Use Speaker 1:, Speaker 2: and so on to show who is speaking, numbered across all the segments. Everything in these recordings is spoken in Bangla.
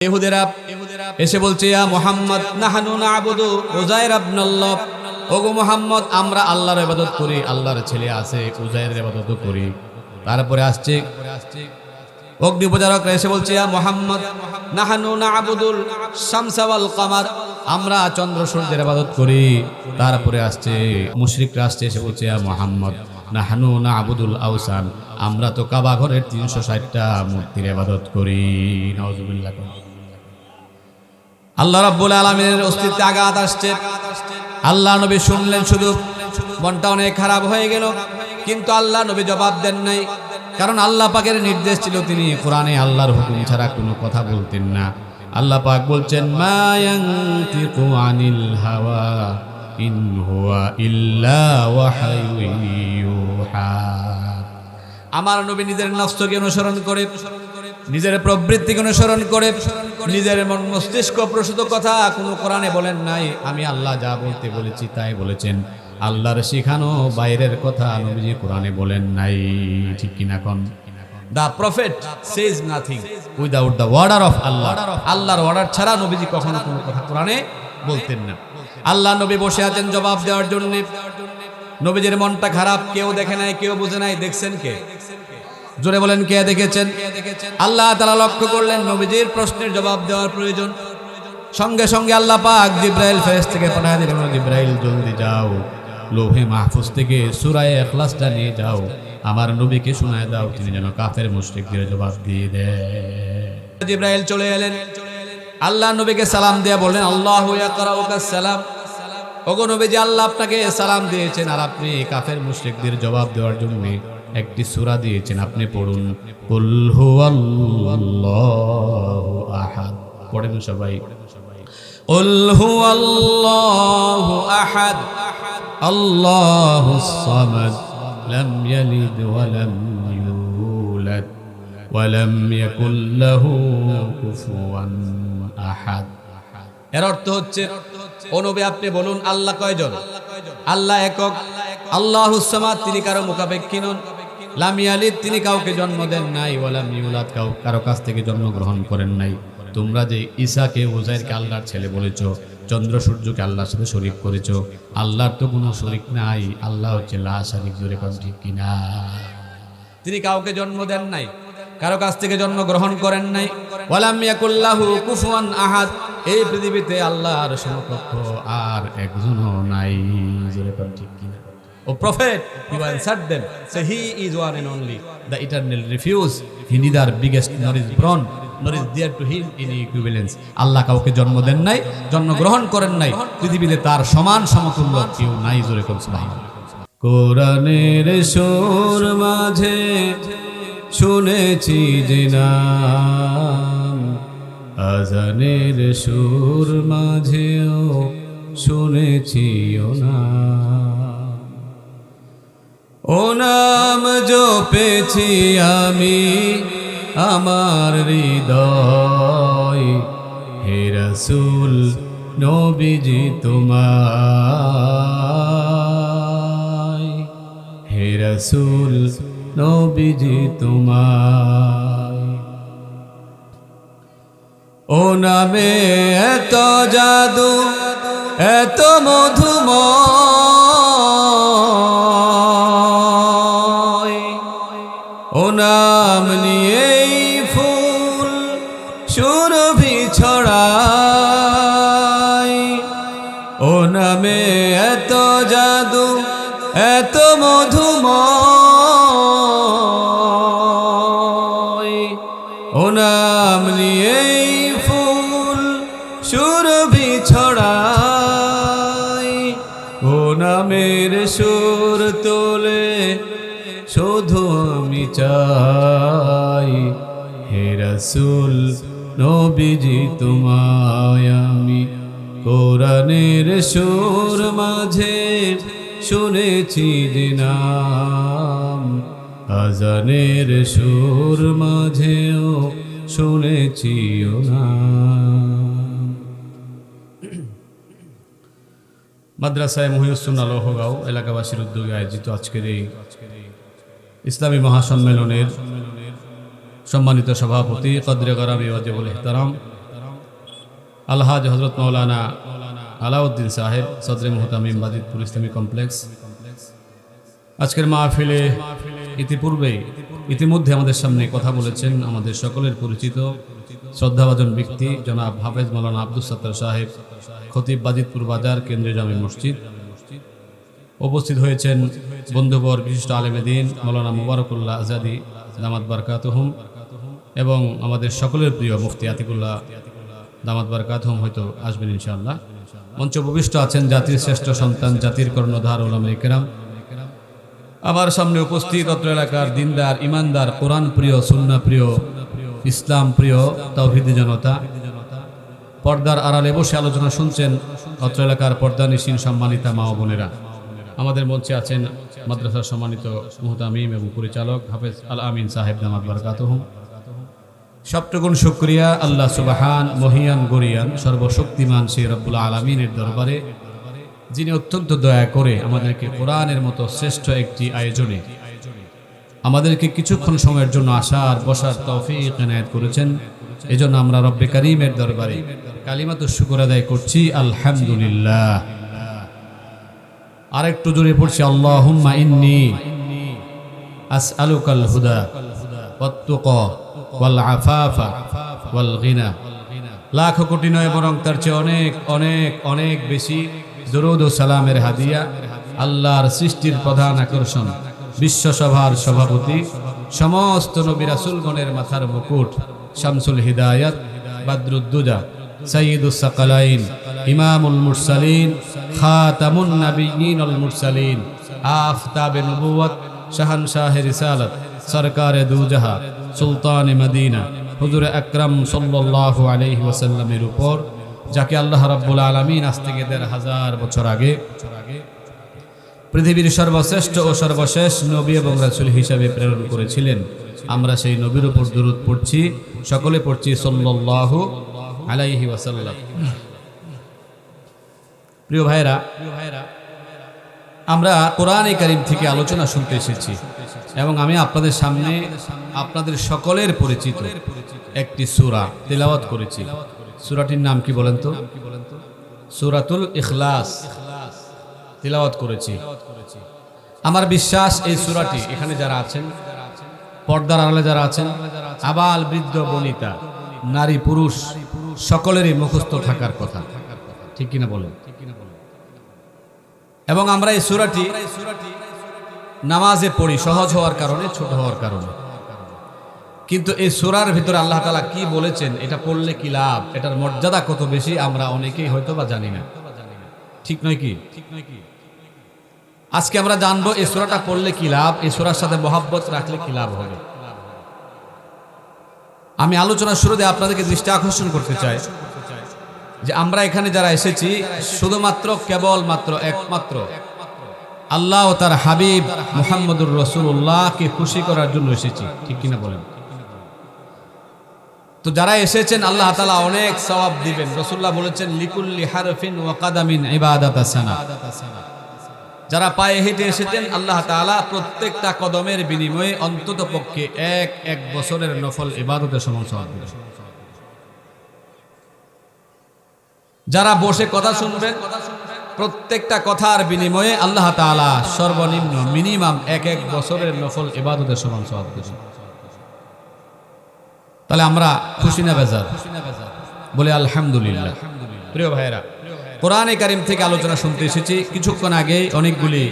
Speaker 1: ইহুদিরা এসে বলছে, ইয়া মুহাম্মদ নাহনু না'বুদু উযাইর ইবনাল্লাহ, ওগো মুহাম্মদ আমরা আল্লাহর ইবাদত করি, আল্লাহর ছেলে আছে উযাইরের ইবাদত করি। তারপরে আসছে অগ্নি পূজারকরা এসে বলছে, ইয়া মুহাম্মদ নাহনু না'বুদুল শামসা ওয়াল কমার, আমরা চন্দ্র সূর্যের ইবাদত করি। তারপরে আসছে মুশরিকরা আসছে এসে বলছে, ইয়া মুহাম্মদ নাহনু না'বুদুল আওসান, আমরা তো কাবা ঘরের 360টা মূর্তির ইবাদত করি। নাউজুবিল্লাহ। আল্লাহ রাব্বুল আলামিনের অস্তিত্বে আঘাত আসছে। আল্লাহ নবী শুনলেন, শুধু মনটা অনেক খারাপ হয়ে গেল, কিন্তু আল্লাহ নবী জবাব দেন নাই। কারণ আল্লাহ পাকের নির্দেশ ছিল, তিনি কোরআনে আল্লাহর হুকুম ছাড়া কোনো কথা বলতেন না। আল্লাহ পাক বলছেন, মা ইয়ানতিকু আনিল হাওয়া ইন হুয়া ইল্লা ওয়াহয়ুন ইউহা। আমার নবী নিজের নফসকে অনুসরণ করে, নিজের প্রবৃত্তিকে অনুসরণ করে, নিজের মন মস্তিষ্ক প্রসূত কথা কোনো কোরআনে বলেন নাই। আমি আল্লাহ যা বলতে বলেছি তাই বলেছেন। আল্লাহর শিখানো বাইরের কথা নবীজি কোরআনে বলেন নাই। ঠিক কিনা কোন? The prophet says nothing without the order of Allah. আল্লাহর অর্ডার ছাড়া নবীজি কখনো কোনো কথা কোরআনে বলতেন না। আল্লাহ নবী বসে আছেন জবাব দেওয়ার জন্য। নবীজির মনটা খারাপ, কেউ দেখে নাই, কেউ বুঝে নাই। দেখছেন কে? জোরে বলেন, কে দেখেছেন? আল্লাহ তাআলা লক্ষ্য করলেন নবীজির প্রশ্নের জবাব দেওয়ার প্রয়োজন। সঙ্গে সঙ্গে আল্লাহ পাক জিবরাইল ফেরেশতাকে পাঠিয়ে দিলেন, জিবরাইল জলদি যাও, লৌহে মাহফুজ থেকে সূরা ইখলাসটা নিয়ে যাও, আমার নবীকে শোনায় দাও, তিনি যেন কাফের মুশরিকদের জবাব দিয়ে দেয়। জিবরাইল চলে এলেন, আল্লাহ নবীকে সালাম দিয়ে বললেন, আল্লাহু ইয়াকরাউকাস সালাম, ওগো নবীজি আল্লাহ আপনাকে সালাম দিয়েছেন, আর আপনি কাফের মুশরিকদের জবাব দেওয়ার জন্য একটি সূরা দিয়েছেন, আপনি পড়ুন, কুল হুয়াল্লাহু আহাদ। পড়েন সবাই, কুল হুয়াল্লাহু আহাদ আল্লাহুস সামাদ লাম ইয়ালিদ ওয়া লাম ইউলাদ ওয়া লাম ইয়াকুল লাহু কুফুয়ান আহাদ। এর অর্থ হচ্ছে, ও নবী আপনি বলুন আল্লাহ কয়জন? আল্লাহ একক। আল্লাহুস সামাদ, তিনি কারো মুখাপেক্ষী নন। লাম ইয়ালিদ, তিনি কাউকে জন্ম দেন নাই। ওয়া লাম ইউলাদ, কারো কাছ থেকে জন্মগ্রহণ করেন নাই। তোমরা যে ঈসাকে উযাইরকে আল্লাহর ছেলে বলেছো, চন্দ্র সূর্যকে আল্লাহর সাথে শরীক করেছো, আল্লাহর তো কোনো শরীক নাই। আল্লাহ হচ্ছে লা শারীক। জোরে কোন ঠিক কিনা? তিনি কাউকে জন্ম দেন নাই, কারো কাছ থেকে জন্মগ্রহণ করেন নাই। ওয়া লাম ইয়াকুল লাহু কুফুয়ান আহাদ, এই পৃথিবীতে আল্লাহর সমকক্ষ আর একজনও নাই। জোরে কোন ঠিক কিনা? O prophet, you answered them, say he is one and only, the eternal refuge. He neither biggest nor is born, nor is there to him any equivalence. আল্লাহ কাউকে জন্ম দেন নাই, জন্মগ্রহণ করেন নাই, পৃথিবীতে তার সমান সমতুল্য কেউ নাই। জোরে কোন সুবহানাল্লাহ। কোরআনের সুর মাঝে শুনেছি যে নাম, আজানের সুর মাঝেও শুনেছি ও নাম। ও নাম জপেছি আমি আমার হৃদয়, হে রাসূল নবীজি তোমায়, হে রাসূল নবীজি তোমায়। ও নামে এত জাদু, এত মধুময়, ও নাম নিয়েই ফুল সুরভি ছড়ায়। ও নামে এত জাদু, এত মধুময়, ও নাম নিয়েই ফুল সুরভি ছড়ায়। ও নামের সুর তোলে শুধু আমি চাই, হে রাসূল নবীজি তোমায় আমি কোরআনের সুর মাঝে শুনেছি যে নাম, আজানের সুর মাঝেও শুনেছি ও নাম। মাদ্রাসায় মহিউস সুন্নাহ লোহগাঁও এলাকাবাসীর উদ্যোগে আয়োজিত আজকের এই ইসলামী মহাসম্মেলনের সম্মানিত সভাপতি কদরে গরামি ওয়াজিবুল ইহতারাম আলহাজ হজরত মৌলানা আলাউদ্দিন সাহেব সদরে মুহতামিম বাজিতপুর ইসলামী কমপ্লেক্স। আজকের মাহফিলে ইতিমধ্যে আমাদের সামনে কথা বলেছেন আমাদের সকলের পরিচিত শ্রদ্ধাভাজন ব্যক্তি জনাব হাফেজ মৌলানা আব্দুস সাত্তার সাহেব, খতিব বাজিতপুর বাজার কেন্দ্রীয় জামে মসজিদ। উপস্থিত হয়েছেন বন্ধুবর বিশিষ্ট আলেমে দ্বীন মৌলানা মুবারকুল্লাহ আজাদি দামাত বারকাতুহুম এবং আমাদের সকলের প্রিয় মুফতি আতিকুল্লাহ দামাত বারকাতুহুম হয়তো আসবেন ইনশাআল্লাহ। মঞ্চ উপবিষ্ট আছেন জাতির শ্রেষ্ঠ সন্তান, জাতির কর্ণধার উলামায়ে কেরাম। আমার সামনে উপস্থিত অত্র এলাকার দিনদার, ইমানদার, কোরআন প্রিয়, সুন্নাহ প্রিয়, ইসলাম প্রিয় তাওহীদি জনতা। পর্দার আড়ালে বসে আলোচনা শুনছেন অত্র এলাকার পর্দানিশীন সম্মানিতা মা ও বোনেরা। আমাদের মঞ্চে আছেন মাদ্রাসার সম্মানিত মুহতামিম এবং পরিচালক হাফেজ আল আমিন সাহেব দামাত বারকাতুহুম। সপ্তগুণ শুকরিয়া আল্লাহ সুবহান মহিয়ান গরিয়ান সর্বশক্তিমান সেই রব্বুল আলামিনের দরবারে, যিনি অত্যন্ত দয়া করে আমাদেরকে কোরআনের মতো শ্রেষ্ঠ একটি আয়োজনে আমাদেরকে কিছুক্ষণ সময়ের জন্য আসার বসার তৌফিক এনায়েত করেছেন। এজন্য আমরা রব্বে কারীমের দরবারে কালিমাতুশ শুকর আদায় করছি, আলহামদুলিল্লাহ। আরেকটু জোরে পড়ছি, আল্লাহুম্মা ইন্নী আসআলুকাল হুদা ওয়াত তুকা ওয়াল আফাফা ওয়াল গিনা। লাখ কোটি নয়, বরং তার চেয়ে অনেক অনেক অনেক বেশি দরুদ ও সালামের হাদিয়া আল্লাহর সৃষ্টির প্রধান আকর্ষণ, বিশ্বসভার সভাপতি, সমস্ত নবী রাসূলগণের মাথার মুকুট, শামসুল হিদায়াত, বাদরুদ্দুজা, সাইয়্যিদুস সাকালাইন, ইমামুল মুরসালিন, খাতামুন নাবিয়্যিন ওয়াল মুরসালিন, আফতাবে নবুয়ত, শাহানশাহে রিসালাত, সরকারে দুজাহা, সুলতানে মদিনা, হুজুর আকরাম সাল্লাল্লাহু আলাইহি ওয়াসাল্লামের উপর, যাকে আল্লাহ রাব্বুল আলামিন আজ থেকে ১৫০০ বছর আগে পৃথিবীর সর্বশ্রেষ্ঠ ও সর্বশেষ নবী এবং রাসূল হিসাবে প্রেরণ করেছিলেন। আমরা সেই নবীর উপর দরুদ পড়ছি, সকলে পড়ছি সাল্লাল্লাহু আলাইহি ওয়াসাল্লাম। প্রিয় ভাইরা, আমরা কোরআনে কারীম থেকে আলোচনা শুনতে এসেছি এবং আমি আপনাদের সামনে আপনাদের সকলের পরিচিত একটি সূরা তেলাওয়াত করেছি। সূরাটির নাম কি বলেন তো? সূরাতুল ইখলাস তেলাওয়াত করেছি। আমার বিশ্বাস এই সূরাটি এখানে যারা আছেন, পর্দার আড়ালে যারা আছেন, আবাল বৃদ্ধ বনিতা, নারী পুরুষ সকলেরই মুখস্থ থাকার কথা, ঠিক কিনা বলেন? এবং আমরা এই সূরাটি নামাজে পড়ি সহজ হওয়ার কারণে, ছোট হওয়ার কারণে। কিন্তু এই সূরার ভিতরে আল্লাহ তাআলা কি বলেছেন, এটা পড়লে কি লাভ, এটার মর্যাদা কত বেশি আমরা অনেকেই হয়তো বা জানি না, ঠিক নয় কি? আজকে আমরা জানবো এই সূরাটা পড়লে কি লাভ, এই সূরার সাথে মহব্বত রাখলে কি লাভ হবে। আমি আলোচনার শুরুতে আপনাদেরকে দৃষ্টি আকর্ষণ করতে চাই যে আমরা এখানে যারা এসেছি শুধুমাত্র কেবলমাত্র একমাত্র আল্লাহ ও তার হাবিব মুহাম্মদুর রাসূলুল্লাহকে খুশি করার জন্য এসেছি, ঠিক কিনা বলেন? তো যারা এসেছেন আল্লাহ তাআলা অনেক সওয়াব দিবেন। রাসূলুল্লাহ বলেছেন লিকুল্লি হারফিন ওয়া কাদামিন ইবাদাতাস সানা। যারা পায়ে হেঁটে এসেছেন আল্লাহ তাআলা প্রত্যেকটা কদমের বিনিময়ে অন্তত পক্ষে এক বছরের নফল ইবাদতের সমান সওয়াব দিবেন। যারা বসে কথা শুনবেন প্রত্যেকটা কথার বিনিময়ে আল্লাহ তাআলা সর্বনিম্ন মিনিমাম এক বছরের নফল ইবাদতের সমান সওয়াব দিবেন। তাহলে আমরা খুশি না বেজার? বলে আলহামদুলিল্লাহ। প্রিয় ভাইরা, কোরআনে কারীম থেকে আলোচনা শুনতে এসেছি। কিছুক্ষণ আগে অনেকগুলি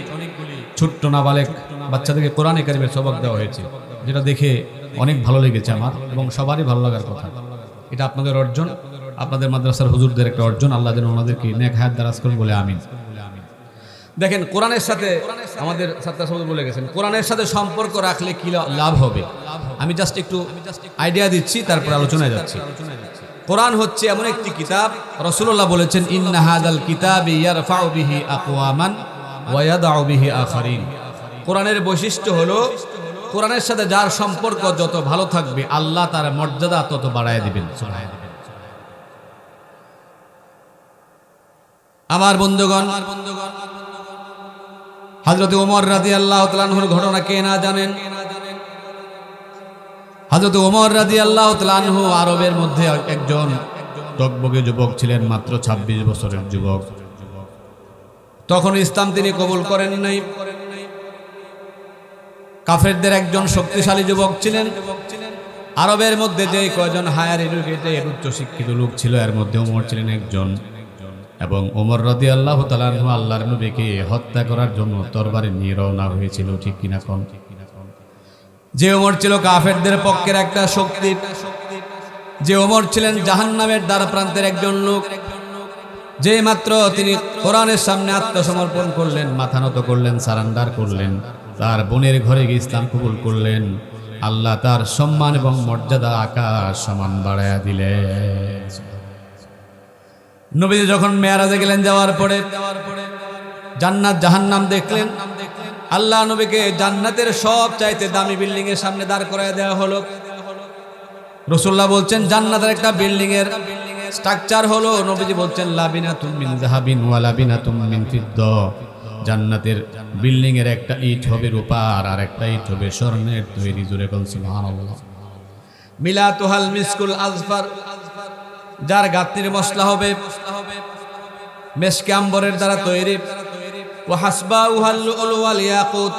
Speaker 1: ছোট্ট নাবালেক বাচ্চাদেরকে কোরআনে কারীমের সবক দেওয়া হয়েছে, যেটা দেখে অনেক ভালো লেগেছে আমার এবং সবারই ভালো লাগার কথা। এটা আপনাদের অর্জন, আপনাদের মাদ্রাসার হুজুরদের একটা অর্জন। আল্লাহ যেন ওনাদেরকে নেক হায়াত দারাজ করেন, বলে আমিন। দেখেন, কোরআনের সাথে আমাদের ছাত্র সমাজ বলে গেছেন কোরআনের সাথে সম্পর্ক রাখলে কি লাভ হবে। আমি জাস্ট একটু আইডিয়া দিচ্ছি, তারপর আলোচনায় যাচ্ছি। কোরআন হচ্ছে এমন একটি কিতাব, রাসূলুল্লাহ বলেছেন ইন্না হাযাল কিতাবি ইয়ারফাউ বিহি আকওয়ামান ওয়া ইয়াদউ বিহি আখারিন। কোরআনের বৈশিষ্ট্য হলো কোরআনের সাথে যার সম্পর্ক যত ভালো থাকবে আল্লাহ তার মর্যাদা তত বাড়ায় দিবেন। আমার বন্ধুগণ, হযরত ওমর রাদিয়াল্লাহু তাআলা আনহুর ঘটনা কে না জানেন? হযরত ওমর রাদিয়াল্লাহু তাআলা আনহু আরবের মধ্যে একজন টকবগে যুবক ছিলেন, মাত্র ২৬ বছরের যুবক। তখন ইসলাম তিনি কবুল করেন নাই। কাফেরদের একজন শক্তিশালী যুবক ছিলেন। আরবের মধ্যে যে কয়জন হায়ার এডুকেটেড উচ্চ শিক্ষিত লোক ছিল, এর মধ্যে ওমর ছিলেন একজন। এবং ওমর রাদিয়াল্লাহু তাআলা আনহু আল্লাহর নবীকে হত্যা করার জন্য তরবারি নিয়ে রওনা হয়েছিল, ঠিক কিনা কোন? যে ওমর ছিল কাফেরদের পক্ষের একটা শক্তি, যে ওমর ছিলেন জাহান্নামের দ্বার প্রান্তের একজন লোক, যে মাত্র তিনি কোরআনের সামনে আত্মসমর্পণ করলেন, মাথা নত করলেন, সারেন্ডার করলেন, তার বোনের ঘরে গিয়ে ইসলাম কবুল করলেন, আল্লাহ তার সম্মান এবং মর্যাদা আকাশ সমান বাড়ায়া দিলেন। নবী যখন মেরাজে গেলেন, যাওয়ার পরে জান্নাত জাহান্নাম দেখলেন। আল্লাহ নবীকে জান্নাতের সব চাইতে দামি বিল্ডিং এর সামনে দাঁড় করায় দেওয়া হলো। রাসূলুল্লাহ বলছেন জান্নাতের একটা বিল্ডিং এর স্ট্রাকচার হলো, নবীজি বলছেন লাবিনাতুম মিন যাহাবিন ওয়া লাবিনাতুম মিন ফিদ্দা, জান্নাতের বিল্ডিং এর একটা ইট হবে রূপার আর একটা ইট হবে স্বর্ণের তৈরি। জোরে বল সুবহানাল্লাহ। মিলাতুহাল মিসকুল আজফার, যার গাত্রির মশলা হবে মেশকে আম্বরের দ্বারা তৈরি। ওয়া হাসবাউহাল লুলু ওয়াল ইয়াকুত,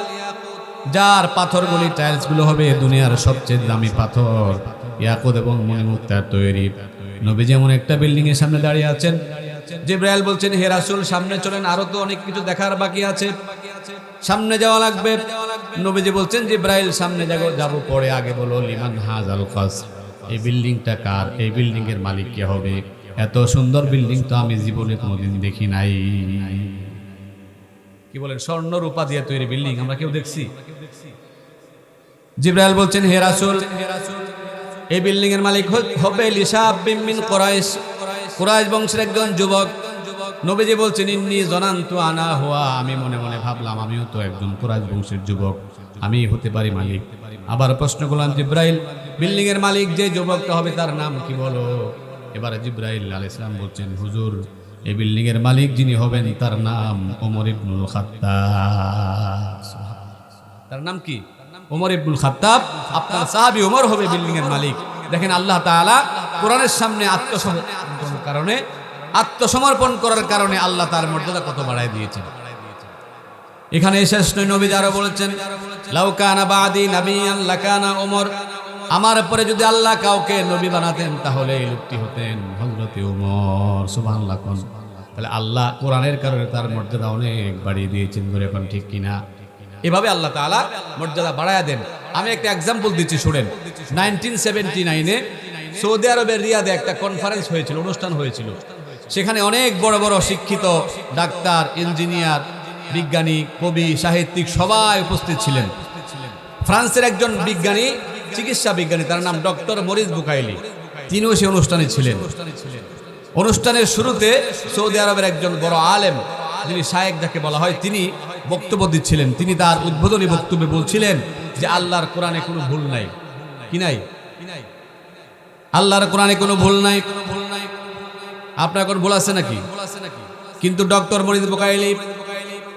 Speaker 1: যার পাথরগুলি টাইলসগুলো হবে দুনিয়ার সবচেয়ে দামি পাথর ইয়াকুত এবং মণিমুক্তার তৈরি। নবী যেমন একটা বিল্ডিং এর সামনে দাঁড়িয়ে আছেন, জিবরাইল বলছেন হে রাসূল সামনে চলেন, আরো তো অনেক কিছু দেখার বাকি আছে, সামনে যাওয়া লাগবে। নবীজি বলছেন জিবরাইল সামনে যাব, পরে আগে বলো লিমান হাযাল কাস, এই বিল্ডিংটা কার, এই বিল্ডিং এর মালিক কে হবে? এত সুন্দর বিল্ডিং তো আমি জীবনে কোনোদিন দেখি নাই। কি বলেন, স্বর্ণ রূপা দিয়ে তৈরি বিল্ডিং আমরা কেউ দেখছি? জিবরাইল বলছেন হে রাসূল এই বিল্ডিং এর মালিক হবে লিশাবিন মিন কুরাইশ, কুরাইশ বংশের একজন যুবক। নবীজি বলছেন ইন্নী জানান্তু আনা হুয়া, আমি মনে মনে ভাবলাম আমিও তো একজন কুরাইশ বংশের যুবক, আমি হতে পারি মালিক। আবার প্রশ্ন করলাম জিবরাইল বিল্ডিং এর মালিক যে যুবকটা হবে তার নাম কি বলো? এবারে জিবরাইল আলাইহিস সালাম বলছেন হুজুর এই বিল্ডিং এর মালিক যিনি হবেন তার নাম ওমর ইবনুল খাত্তাব। তার নাম কি? ওমর ইবনুল খাত্তাব। আপনার সাহাবী ওমর হবে বিল্ডিং এর মালিক। দেখেন আল্লাহ তাআলা কোরআনের সামনে আত্মসমর্পণ করার কারণে আল্লাহ তার মর্যাদা কত বাড়ায় দিয়েছেন। এখানে শেষ নয়, নবী যারা বলেছেন লাউ কানা বাদি নাবিয়ান লাকানা ওমর, আমার পরে যদি আল্লাহ কাউকে নবী বানাতেন তাহলে এই লোকটি হতেন হযরত ওমর। সুবহানাল্লাহ। তাহলে আল্লাহ কোরআনের কারণে তার মর্যাদা অনেক বাড়িয়ে দিয়েছেন, বলে এখন ঠিক কিনা? এভাবে আল্লাহ তাআলা মর্যাদা বাড়ায়া দেন। আমি একটা এক্সাম্পল দিচ্ছি শুনেন। 1979-এ সৌদি আরবের রিয়াদে একটা কনফারেন্স হয়েছিল, অনুষ্ঠান হয়েছিল। সেখানে অনেক বড় বড় শিক্ষিত ডাক্তার, ইঞ্জিনিয়ার, বিজ্ঞানী, কবি, সাহিত্যিক সবাই উপস্থিত ছিলেন। ফ্রান্সের একজন বিজ্ঞানী, চিকিৎসা বিজ্ঞানী, তার নাম ডক্টর মরিস বুকাইলি, তিনিও সেই অনুষ্ঠানে ছিলেন। অনুষ্ঠানের শুরুতে সৌদি আরবের একজন বড় আলেম, যিনি শায়েখ যাকে বলা হয়, তিনি বক্তব্য দিচ্ছিলেন। তিনি তার উদ্বোধনী বক্তব্যে বলছিলেন যে আল্লাহর কোরআনে কোনো ভুল নাই। কি নাই? আল্লাহর কোরআনে কোনো ভুল নাই। আপনার কোন ভুল আছে নাকি? কিন্তু ডক্টর মরিস বুকাইলি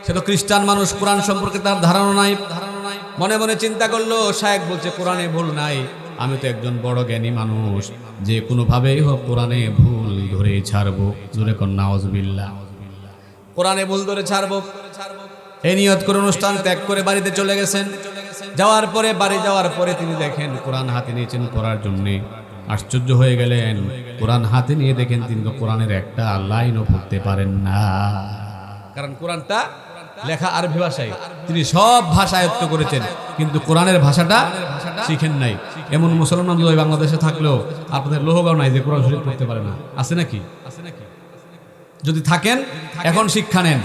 Speaker 1: সে তো খ্রিস্টান মানুষ, কোরআন সম্পর্কে তার ধারণা নাই। মনে মনে চিন্তা করলো শায়েখ বলছে কোরআনে ভুল নাই, আমি তো একজন বড় জ্ঞানী মানুষ, যে কোনোভাবেই হোক কোরআনে ভুল ধরে ছাড়বো। জোরে কোন নাউজুবিল্লাহ। কোরআনে ভুল ধরে ছাড়বো এই নিয়ত করে অনুষ্ঠান ত্যাগ করে বাড়িতে চলে গেছেন। যাওয়ার পরে বাড়ি যাওয়ার পরে তিনি দেখেন কোরআন হাতে নিয়েছেন পড়ার জন্য। আশ্চর্য হয়ে গেলেন, কোরআন হাতে নিয়ে দেখেন তিনি তো কোরআনের একটা লাইনও পড়তে পারেন না, কারণ কোরআনটা লেখা আরবি ভাষায়। তিনি সব ভাষা আয়ত্ত করেছেন কিন্তু কোরআনের ভাষাটা শিখেন নাই। এমন মুসলমান বাংলাদেশে থাকলেও আপনাদের লোহগাঁও নাই যে কোরআন শরীফ পড়তে পারে না, আছে নাকি? যদি থাকেন এখন শিক্ষা নেন,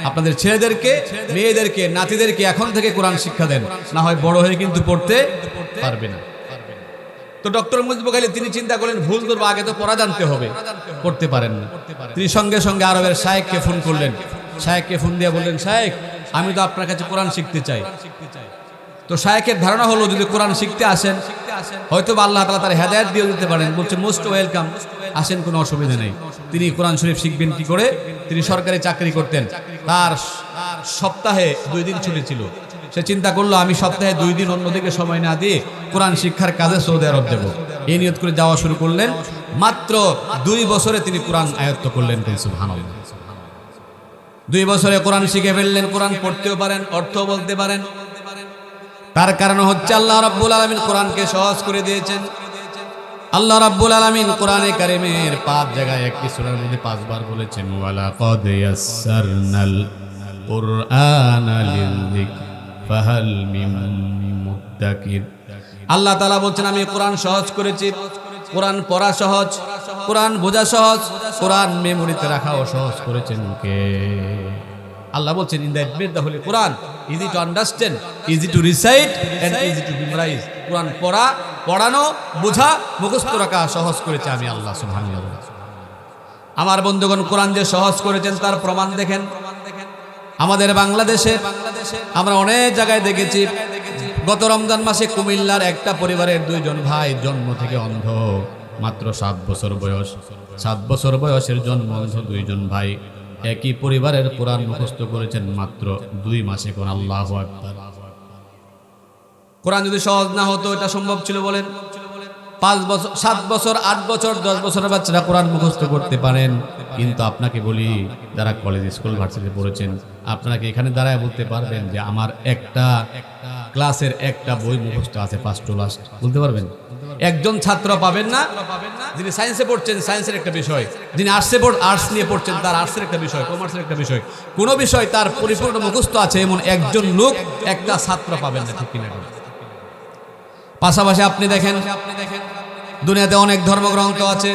Speaker 1: আপনাদের ছেলেদেরকে, মেয়েদেরকে, নাতিদেরকে এখন থেকে কোরআন শিক্ষা দেন, না হয় বড় হয়ে কিন্তু পড়তে পারবে না। তো ডক্টর মরিস বুকাইলি তিনি চিন্তা করলেন ভুল ধরবো, আগে তো পড়া জানতে হবে, পড়তে পারেন না। তিনি সঙ্গে সঙ্গে আরবের শায়েখকে ফোন করলেন। শায়েখকে ফোন দিয়ে বললেন শায়েখ আমি তো আপনার কাছে কোরআন শিখতে চাই। তো শায়েখের ধারণা হলো যদি কোরআন শিখতে আসেন হয়তো আল্লাহ তাআলা তার হেদায়েত দিয়ে দিতে পারেন। বলছে মোস্ট ওয়েলকাম, আসেন, কোনো অসুবিধা নেই। তিনি কোরআন শরীফ শিখবেন কি করে? তিনি সরকারি চাকরি করতেন, তার সপ্তাহে 2 দিন ছুটি ছিল। সে চিন্তা করলো আমি সপ্তাহে 2 দিন অন্যদিকে সময় না দিয়ে কোরআন শিক্ষার কাজে সৌদি আরব যাব। এই নিয়ত করে যাওয়া শুরু করলেন। মাত্র 2 বছরে তিনি কোরআন আয়ত্ত করলেন। সুবহানাল্লাহ। 2 বছরে কোরআন শিখে ফেললেন, কোরআন পড়তেও পারেন, অর্থ বলতে পারেন। তার কারণ হচ্ছে আল্লাহ রাব্বুল আলামিন কোরআনকে সহজ করে দিয়েছেন। আল্লাহ রাব্বুল আলামিন কোরআনে কারীমের 5 জায়গায় একটি সূরার মধ্যে 5 বার বলেছেন, ওয়ালাকাদ ইয়াসসারনাল কুরআনা লিযিকর ফাহাল মিন মুদ্দাকির। আল্লাহ তাআলা বলছেন আমি কোরআন সহজ করেছি। কোরআন পড়া সহজ, কোরআন বোঝা সহজ, কোরআন মেমোরিতে রাখাও সহজ করেছেন কে? আল্লাহ বলছেন in that made the holy Quran easy to understand, easy to recite and easy to memorise. কোরআন পড়া, পড়ানো, বোঝা, মুখস্থ রাখা সহজ করেছে আমি আল্লাহ সুবহানাল্লাহ। আমার বন্ধুগণ, কোরআন যে সহজ করেছেন তার প্রমাণ দেখেন। আমাদের বাংলাদেশে আমরা অনেক জায়গায় দেখেছি, গত রমজান মাসে কুমিল্লার একটা পরিবারের 2 জন ভাই জন্ম থেকে অন্ধ, মাত্র 7 বছর বয়স। 7 বছর বয়সের জন্ম অন্ধ 2 জন ভাই একই পরিবারের কোরআন মুখস্থ করেছেন মাত্র 2 মাসে। কোন আল্লাহু আকবার। কোরআন যদি সহজ না হতো এটা সম্ভব ছিল বলেন? 5 বছর, 7 বছর, 8 বছর, 10 বছরের বাচ্চারা কোরআন মুখস্থ করতে পারেন। কিন্তু আপনাকে বলি, যারা কলেজ, স্কুল, ভার্সিটিতে পড়েছেন, আপনারা কি এখানে দাঁড়ায় বলতে পারবেন যে আমার একটা ক্লাসের একটা বই মুখস্থ আছে 5 টু লাস্ট? বলতে পারবেন? একজন ছাত্র পাবেন না যিনি সায়েন্সে পড়ছেন, সায়েন্সের একটা বিষয়, যিনি আর্টস নিয়ে পড়ছেন তার আর্টসের একটা বিষয়, কমার্সের একটা বিষয়, কোনো বিষয় তার পরিপূর্ণ মুখস্থ আছে এমন একজন লোক, একটা ছাত্র পাবেন না, ঠিক কিনা? পাশাপাশি আপনি দেখেন দুনিয়াতে অনেক ধর্মগ্রন্থ আছে।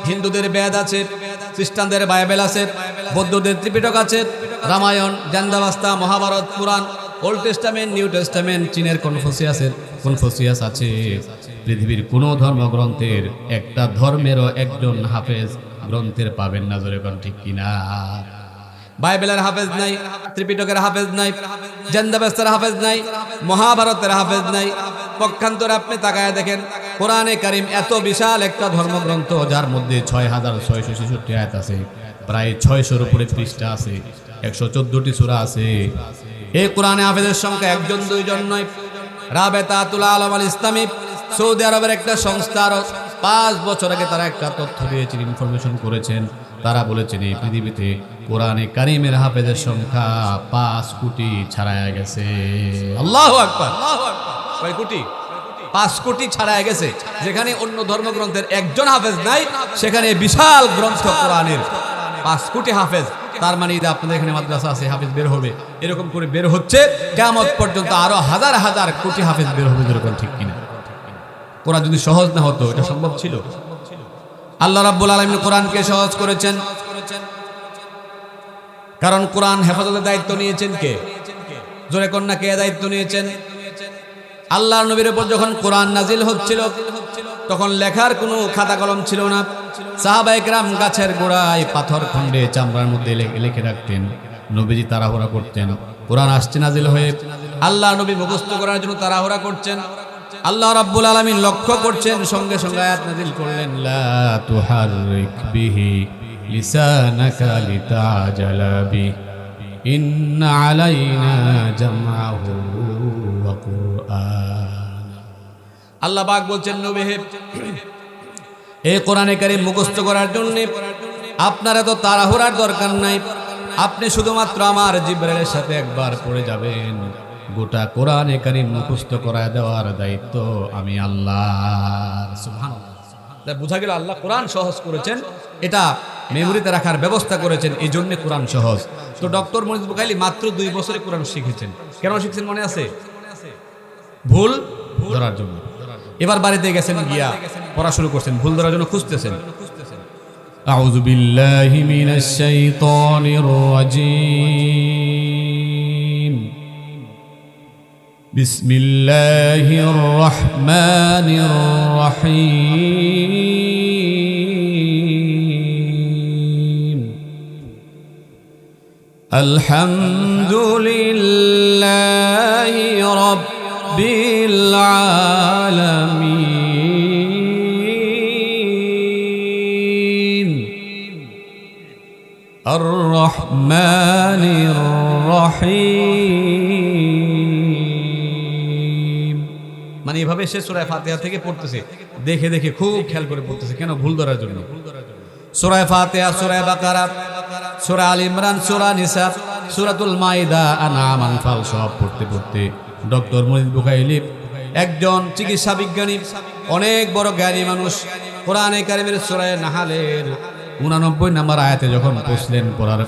Speaker 1: হিন্দুদের বেদ আছে, খ্রিস্টানদের বাইবেল আছে, বৌদ্ধদের ত্রিপিটক আছে, রামায়ণ, জান্দাবাস্তা, মহাভারত, পুরাণ, ওল্ড টেস্টামেন্ট, নিউ টেস্টামেন্ট, চীনের কনফুসিয়াস আছে। পৃথিবীর কোনো ধর্মগ্রন্থের একটা ধর্মেরও একজন হাফেজ গ্রন্থের পাবেন না, জোরে কোন ঠিক কিনা? বাইবেলের হাফেজ নাই, ত্রিপিটকের হাফেজ নাই, জান্দাবাস্তার হাফেজ নাই, মহাভারতের হাফেজ নাই। পক্ষান্তরে আপনি তাকায় দেখেন, কোরআনে কারীম এত বিশাল একটা ধর্মগ্রন্থ, যার মধ্যে 6666 আয়াত আছে, প্রায় 600-এর উপরে পৃষ্ঠা আছে, 114টি সূরা আছে। এই কোরআনে হাফেজের সংখ্যা 1-2 নয়। রাবেতাতুল আলম আল ইসলামী, সৌদি আরবের একটা সংস্থা, 5 বছর আগে তারা একটা তথ্য দিয়েছেন, ইনফরমেশন করেছেন। তারা বলেছেন এই পৃথিবীতে কোরআনে কারীমের হাফেজের সংখ্যা 5 কোটি ছাড়ায় গেছে। আল্লাহু আকবার। কয় কোটি? 5 কোটি ছাড়ায় গেছে। যেখানে অন্য ধর্মগ্রন্থের একজন হাফেজ নাই, সেখানে বিশাল গ্রন্থ কোরআনের 5 কোটি হাফেজ। তার মানে আপনাদের এখানে মাদ্রাসা আছে, হাফেজ বের হবে, এরকম করে বের হচ্ছে। কিয়ামত পর্যন্ত আরো হাজার হাজার কোটি হাফেজ বের হবে, এরকম ঠিক কিনা? কোরআন যদি সহজ না হতো এটা সম্ভব ছিল? আল্লাহ রাব্বুল আলামিন কোরআনকে সহজ করেছেন, কারণ কোরআন হেফাজতের দায়িত্ব নিয়েছেন কে? জোরে কন্যা কে দায়িত্ব নিয়েছেন? আল্লাহর নবীর উপর যখন কোরআন নাজিল হচ্ছিল তখন লেখার কোনো খাতা কলম ছিল না। সাহাবায়ে কেরাম গাছের গোড়ায়, পাথর খণ্ডে, চামড়ার মধ্যে লিখে রাখতেন। নবীজি তাড়াহুড়া করতেন, কোরআন আসছে নাজিল হয়ে, আল্লাহ নবী মুখস্থ করার জন্য তাড়াহুড়া করছেন। আল্লাহ রাব্বুল আলামিন লক্ষ্য করছেন, সঙ্গে সঙ্গে আয়াত নাজিল করলেন, লা তুহাররিক বিহি লিসানাকা লিতাজালা বিহি ইন্না আলাইনা জামআহু ওয়া কুরআন। আল্লাহ পাক বলছেন, নবী হে, এই কোরআনে কারীম মুখস্থ করার জন্য আপনার এত তাড়াহুড়ার দরকার নাই। আপনি শুধুমাত্র আমার জিবরাইলের সাথে একবার পড়ে যাবেন, গোটা কোরআনে কারীম মুখস্থ করায় দেওয়ার দায়িত্ব আমি আল্লাহ। সুবহানাল্লাহ। বোঝা গেল আল্লাহ কোরআন সহজ করেছেন, এটা মেমোরিতে রাখার ব্যবস্থা করেছেন, এই জন্য কোরআন সহজ। তো ডক্টর মনির বুখারী মাত্র 2 বছরে কোরআন শিখেছেন। কেন শিখছেন মনে আছে? ভুল ধরার জন্য। এবার বাড়িতে গেছেন, গিয়া পড়া শুরু করছেন, ভুল ধরার জন্য খুঁজতেছেন। আউযু বিল্লাহি মিনাশ শাইতানির রাজীম। বিসমিল্লাহির রহমানির রহিম। আলহামদুলিল্লাহি রাব্বিল আলামিন। আর রহমানির রহিম। মানে এভাবে সে সূরা ফাতিহা থেকে পড়তেছে, দেখে দেখে খুব খেয়াল করে পড়তেছে, কেন? ভুল ধরার জন্য। সূরা ফাতিহা, সূরা বাকারা, সূরা আল ইমরান, সূরা নিসা, সূরাতুল মাইদা, আনআম, আনফাল সব পড়তে পড়তে ডক্টর মুনির বুখাইলি, একজন চিকিৎসা বিজ্ঞানী, অনেক বড় জ্ঞানী মানুষ, কোরআনে কারিমের সূরা নাহালের 89 নম্বর আয়াতে যখন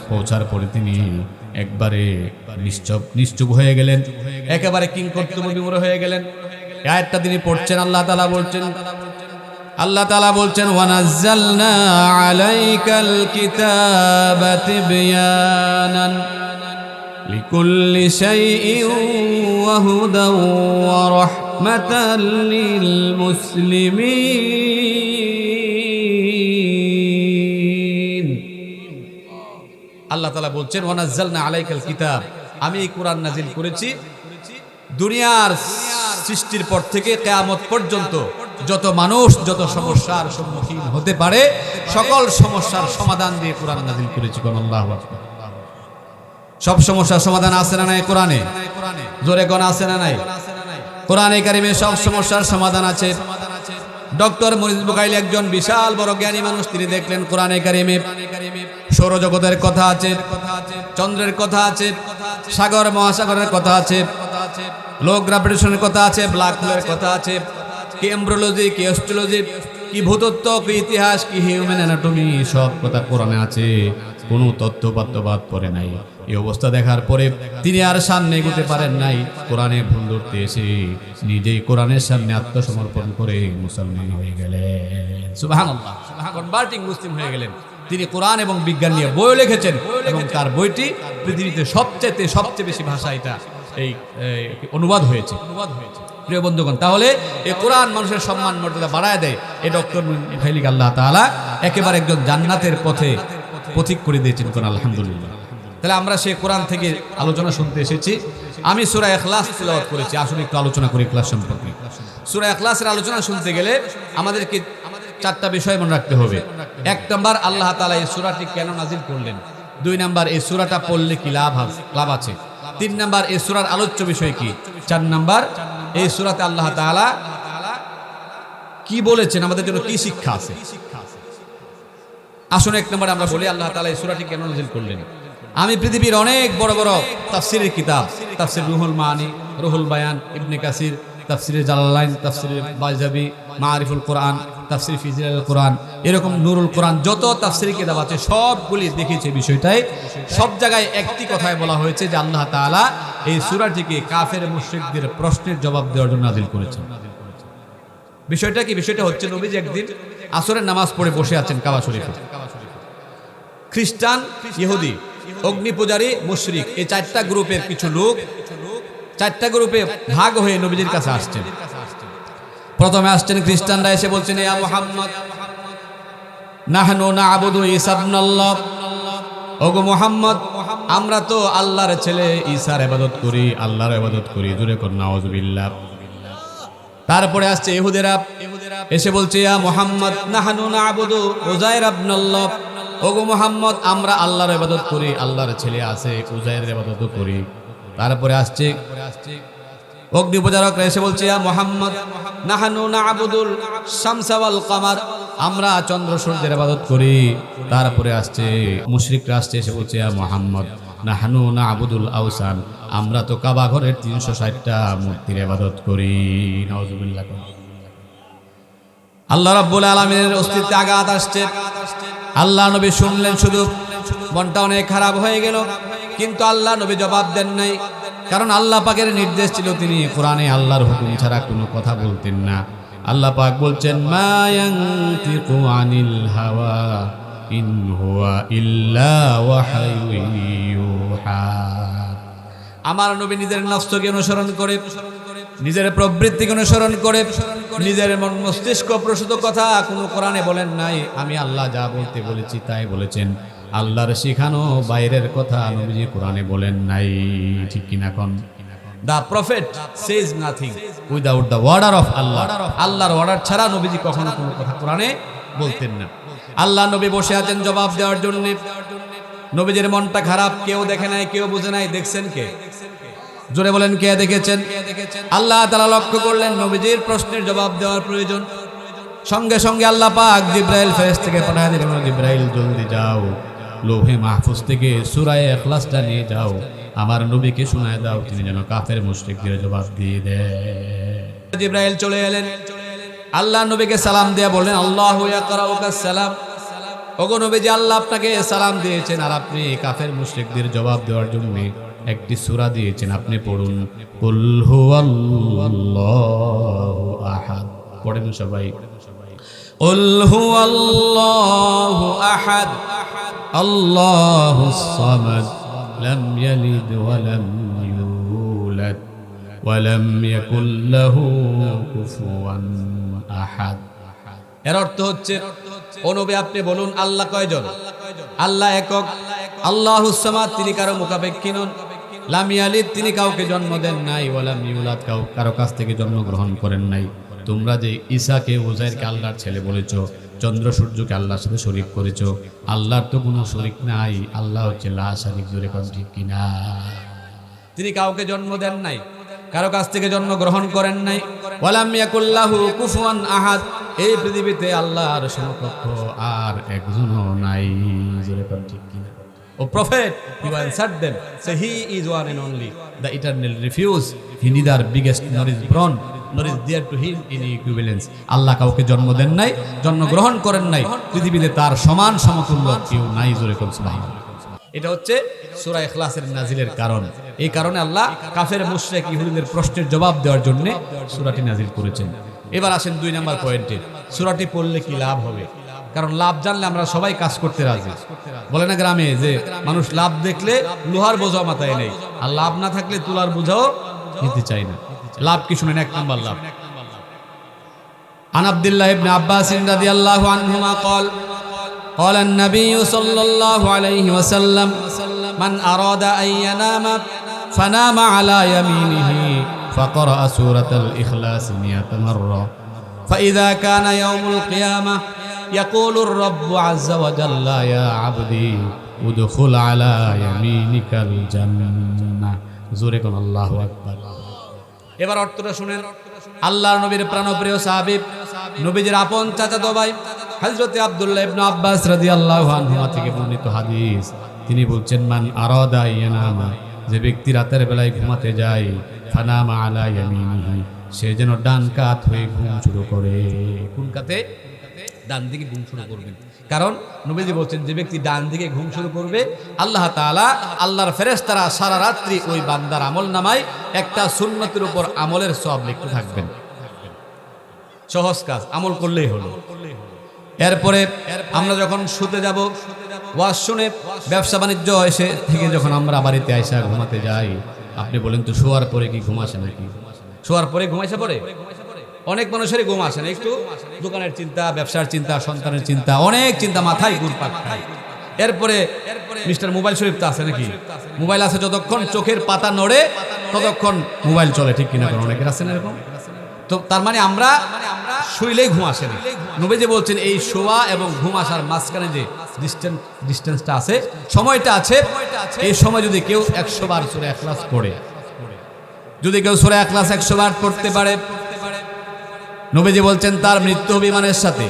Speaker 1: পৌঁছার পরে তিনি একবারে নিশ্চুপ হয়ে গেলেন, একেবারে কিংকর্তব্য বিমূঢ় হয়ে গেলেন। আয়াতটা তিনি পড়ছেন, আল্লাহ তাআলা বলছেন ওয়ানাজ্জালনা আলাইকাল কিতাবা তিবয়ানান লিকুল্লি শাইইন ওয়া হুদাও ওয়া রাহমাতাল লিল মুসলিমিন। আল্লাহ তাআলা বলছেন ওয়ানাজ্জালনা আলাইকাল কিতাব, আমি এই কোরআন নাজিল করেছি দুনিয়ার সৃষ্টির পর থেকে কিয়ামত পর্যন্ত যত মানুষ যত সমস্যার সম্মুখীন হতে পারে সকল সমস্যার সমাধান দিয়ে কোরআন নাজিল করেছি। আল্লাহু আকবার। সব সমস্যার সমাধান আছে না নাই কোরআনে? জোরে কোন আছে না নাই? কোরআনে কারিমে সব সমস্যার সমাধান আছে। ডক্টর মুনির বুখাইলি একজন বিশাল বড় জ্ঞানী মানুষ, তিনি দেখলেন কোরআনে কারিমে সৌরজগতের কথা আছে, চন্দ্রের কথা আছে, সাগর মহাসাগরের কথা আছে, লো গ্রাভিটেশনের কথা আছে, ব্ল্যাক হোলের কথা আছে, কি এমব্রিওলজি, কি অ্যাস্ট্রোলজি, কি ভূতত্ত্ব, কি ইতিহাস, কি হিউম্যান অ্যানাটমি, সব কথা কোরআনে আছে, কোনো তথ্যপাত্রবাদ পড়ে নাই। এই অবস্থা দেখার পরে তিনি আর সামনে এগোতে পারেন নাই, কোরআনে ভুল ধরতে এসে নিজেই কোরআনের সামনে আত্মসমর্পণ করে মুসলমান হয়ে গেলেন। সুবহানাল্লাহ, কনভার্টিং মুসলিম হয়ে গেলেন। তিনি কোরআন এবং বিজ্ঞান নিয়ে বই লিখেছেন এবং তার বইটি পৃথিবীতে সবচেয়ে বেশি ভাষা এটা এই অনুবাদ হয়েছে। প্রিয় বন্ধুগণ, তাহলে এই কোরআন মানুষের সম্মান মর্যাদা বাড়ায় দেয়। এই ডক্টর মুখাইলিকে আল্লাহ তাআলা একেবারে একজন জান্নাতের পথিক করে দিয়েছেন। কোন আলহামদুলিল্লাহ। তাহলে আমরা সেই কোরআন থেকে আলোচনা শুনতে এসেছি। আমি সূরা ইখলাস তিলাওয়াত করেছি, আসলে একটু আলোচনা করি ইখলাস সম্পর্কে। সূরা ইখলাসের আলোচনা শুনতে গেলে আমাদেরকে 4টা বিষয় মনে রাখতে হবে। 1 নম্বর, আল্লাহ তাআলা এই সূরাটি কেন নাজিল করলেন। 2 নম্বর, এই সূরাটা পড়লে কি লাভ আছে। 3 নম্বর, এই সূরার আলোচ্য বিষয় কি। 4 নম্বর, এই সূরাতে আল্লাহ তাআলা কি বলেছেন, আমাদের জন্য কি শিক্ষা আছে। আসুন 1 নম্বর আমরা বলি আল্লাহ তাআলা এই সূরাটি কেন নাজিল করলেন। আমি পৃথিবীর অনেক বড় বড় তাফসীরের কিতাব, তাফসীর রুহুল মানি, রুহুল বায়ান, ইবনে কাসির, তাফসীরে জালালাইন, তাফসীরে বাইজাবি, মাআরিফুল কোরআন, তাফসীর ফিজিলাল কোরআন, এরকম নুরুল কোরআন, যত তাফসীরের কিতাব আছে সবগুলি দেখেছে বিষয়টাই। সব জায়গায় একটি কথাই বলা হয়েছে যে আল্লাহ তাআলা এই সূরাটিকে কাফের মুশরিকদের প্রশ্নের জবাব দেওয়ার জন্য নাজিল করেছেন। বিষয়টা কি? বিষয়টা হচ্ছে নবীজি একদিন আসরের নামাজ পড়ে বসে আছেন কাবা শরীফে। খ্রিস্টান, ইহুদি, অগ্নি পূজারী, মুশরিক, এই 4টা গ্রুপের কিছু লোক 4টা গ্রুপে ভাগ হয়ে নবীজির কাছে আসছেন। প্রথমে আসছেন খ্রিস্টানরা, এসে বলছেন ইয়া মুহাম্মদ নাহনু না'বুদু ঈসা ইবনাল্লাহ, ওগো মুহাম্মদ আমরা তো আল্লাহর ছেলে ঈসার ইবাদত করি, আল্লাহর ইবাদত করি। জোরে কর নাউযুবিল্লাহ। তারপরে আসছে ইহুদিরা, এসে বলছে ইয়া মুহাম্মদ নাহনু না'বুদু উযাইর ইবনাল্লাহ, ওগো মুহাম্মদ আমরা আল্লাহর ইবাদত করি, আল্লাহর ছেলে আছে উযাইরের ইবাদত করি। তারপরে আসছে অগ্নি পূজারকরা, এসে বলছে ইয়া মুহাম্মদ নাহনু না'বুদুল শামসা ওয়াল কামার, আমরা চন্দ্র সূর্যের ইবাদত করি। তারপরে আসছে মুশরিকরা, আসছে এসে বলছে ইয়া মুহাম্মদ নাহনু না'বুদুল আওসান, আমরা তো কাবা ঘরের 360টা মূর্তির ইবাদত করি। নাউযুবিল্লাহ। আল্লাহ রাব্বুল আলামিনের অস্তিত্বে আঘাত আসছে। আল্লাহ নবী শুনলেন, শুধু মনটা অনেক খারাপ হয়ে গেল, কিন্তু আল্লাহ নবী জবাব দেন নাই, কারণ আল্লাহ পাকের নির্দেশ ছিল তিনি কোরআনে আল্লাহর হুকুম ছাড়া কোনো কথা বলতেন না। আল্লাহ পাক বলছেন মা ইয়ানতিকু আনিল হাওয়া ইন হুয়া ইল্লা ওয়াহয়ুন ইউহা। আমার নবী নিজের নফসকে অনুসরণ করে, নিজের প্রবৃত্তিকে অনুসরণ করে, নিজের মন মস্তিষ্ক প্রসূত কথা কোনো কোরআনে বলেন নাই। আমি আল্লাহ যা বলতে বলেছি তাই বলেছেন। আল্লাহর শিখানো বাইরের কথা নবীজি কোরআনে বলেন নাই। ঠিক কিনা কোন? The prophet says nothing without the order of Allah. আল্লাহর অর্ডার ছাড়া নবীজি কখনো কোনো কথা কোরআনে বলতেন না। আল্লাহ নবী বসে আছেন জবাব দেওয়ার জন্য। নবীজির মনটা খারাপ, কেউ দেখে নাই, কেউ বুঝে নাই। দেখছেন কে? জোরে বলেন কে দেখেছেন? আল্লাহ তাআলা লক্ষ্য করলেন নবীজির প্রশ্নের জবাব দেওয়ার প্রয়োজন। সঙ্গে সঙ্গে আল্লাহ পাক জিবরাইল ফেরেশতাকে পাঠিয়ে দিলেন, জিবরাইল জলদি যাও, লৌহে মাহফুজ থেকে সূরা ইখলাসটা নিয়ে যাও, আমার নবীকে শোনায় দাও, তিনি যেন কাফের মুশরিকদের জবাব দিয়ে দেয়। জিবরাইল চলে এলেন, আল্লাহ নবীকে সালাম দিয়ে বললেন, আল্লাহু ইয়াকরাউকাস সালাম, ওগো নবীজি আল্লাহ আপনাকে সালাম দিয়েছেন আর আপনি কাফের মুশরিকদের জবাব দেওয়ার জন্য একটি সূরা দিয়েছেন, আপনি পড়ুন কুল হুয়াল্লাহু আহাদ। পড়েন সবাই, কুল হুয়াল্লাহু আহাদ আল্লাহুস সামাদ লাম ইয়ালিদ ওয়া লাম ইউলাদ ওয়া লাম ইয়াকুল লাহু কুফুয়ান আহাদ। এর অর্থ হচ্ছে, ও নবী আপনি বলুন আল্লাহ কয়জন? আল্লাহ একক। আল্লাহুস সামাদ, তিনি কারো মুখাপেক্ষী নন। লাম ইয়ালিদ, তিনি কাউকে জন্ম দেন নাই। ওয়া লাম ইউলাদ, কারো কাছ থেকে জন্মগ্রহণ করেন নাই। তোমরা যে ঈসাকে উযাইরকে আল্লাহর ছেলে বলেছো, চন্দ্র সূর্যকে আল্লাহর সাথে শরীক করেছো, আল্লাহর তো কোনো শরীক নাই, আল্লাহ হচ্ছে লা শারীক। জোরে কোন ঠিক কিনা? তিনি কাউকে জন্ম দেন নাই, কারো কাছ থেকে জন্মগ্রহণ করেন নাই। ওয়ালাম ইয়াকুল্লাহু কুফুয়ান আহাদ, এই পৃথিবীতে আল্লাহর সমকক্ষ আর একজনও নাই। জোরে কোন ঠিক কিনা? O prophet, you answered them, say he is one and only, the eternal refuge. He neither biggest nor is born, nor is there to him any equivalence. আল্লাহ কাউকে জন্ম দেন নাই, জন্মগ্রহণ করেন নাই, পৃথিবীতে তার সমান সমতুল্য কেউ নাই। জোরে কোন সুবহানাল্লাহ। এটা হচ্ছে সূরা ইখলাসের নাজিলের কারণ। এই কারণে আল্লাহ কাফের মুশরিক ইহুদিদের প্রশ্নের জবাব দেওয়ার জন্য সূরাটি নাজিল করেছেন। এবার আসেন 2 নম্বর পয়েন্টে, সূরাটি পড়লে কি লাভ হবে? কারণ লাভ জানলে আমরা সবাই কাজ করতে রাজি। বলে না গ্রামে যে মানুষ লাভ দেখলে লোহার বোঝা মাথায় নেই, আর লাভ না থাকলে তুলার বোঝাও নিতে চায় না। লাভ কি শুনেন? 1 নম্বর লাভ, আন আব্দুল্লাহ ইবনে আব্বাস রাদিয়াল্লাহু আনহুমা قال قال النبي صلى الله عليه وسلم من أراد أن ينام فنام على يمينه فقرأ سورة الإخلاص 100 مرة فإذا كان يوم القيامة يقول الرب عز وجل يا عبدي ادخل على يمينك الجنة। জোরে কোন আল্লাহু আকবার। এবার অর্থটা শুনেন। আল্লাহর নবীর প্রাণপ্রিয় সাহাবী, নবীজির আপন চাচাতো ভাই হযরত আব্দুল্লাহ ইবনে আব্বাস রাদিয়াল্লাহু আনহুমা থেকে বর্ণিত হাদিস। তিনি বলছেন, মান আরাদা ইয়ানামা, যে ব্যক্তি রাতের বেলায় ঘুমাতে যায়, ফানামা আলা ইয়ামিনিহি, সে যেন ডান কাত হয়ে ঘুম শুরু করে। কোন কাতে? ডান দিকে ঘুম শুরু করবেন। কারণ নবীজি বলছেন, যে ব্যক্তি ডান দিকে ঘুম শুরু করবে, আল্লাহ তাআলা, আল্লাহর ফেরেশতারা সারা রাত্রি ওই বান্দার আমলনামায় একটা সুন্নতের উপর আমলের সওয়াব লিখতে থাকবেন। সহজ কাজ, আমল করলেই হলো। এরপরে আমরা যখন শুতে যাব, ওয়াজ শুনে ব্যবসা বাণিজ্য এসে থেকে যখন আমরা বাড়িতে আইসা ঘুমাতে যাই, আপনি বলেন তো শোয়ার পরে কি ঘুম আসে নাকি? শোয়ার পরে ঘুমাইছে পরে অনেক মানুষেরই ঘুম আসে না, একটু দোকানের চিন্তা, ব্যবসার চিন্তা, সন্তানের চিন্তা, অনেক চিন্তা মাথায় ঘুরপাক খায়। এরপরে মিস্টার মোবাইল শরীফ তো আছে নাকি? মোবাইল আছে, যতক্ষণ চোখের পাতা নড়ে ততক্ষণ মোবাইল চলে, ঠিক কিনা? কারণ অনেকের আছে না এরকম। তো তার মানে আমরা শুইলেই ঘুম আসে না। নবীজি বলছেন, এই শোয়া এবং ঘুম আসার মাঝখানে যে ডিস্টেন্সটা আছে, সময়টা আছে, এই সময় যদি কেউ 100 বার সূরা ইখলাস পড়ে, যদি কেউ সূরা ইখলাস 100 বার পড়তে পারে, নবীজি বলছেন তার মৃত্যু বিমানের সাথে।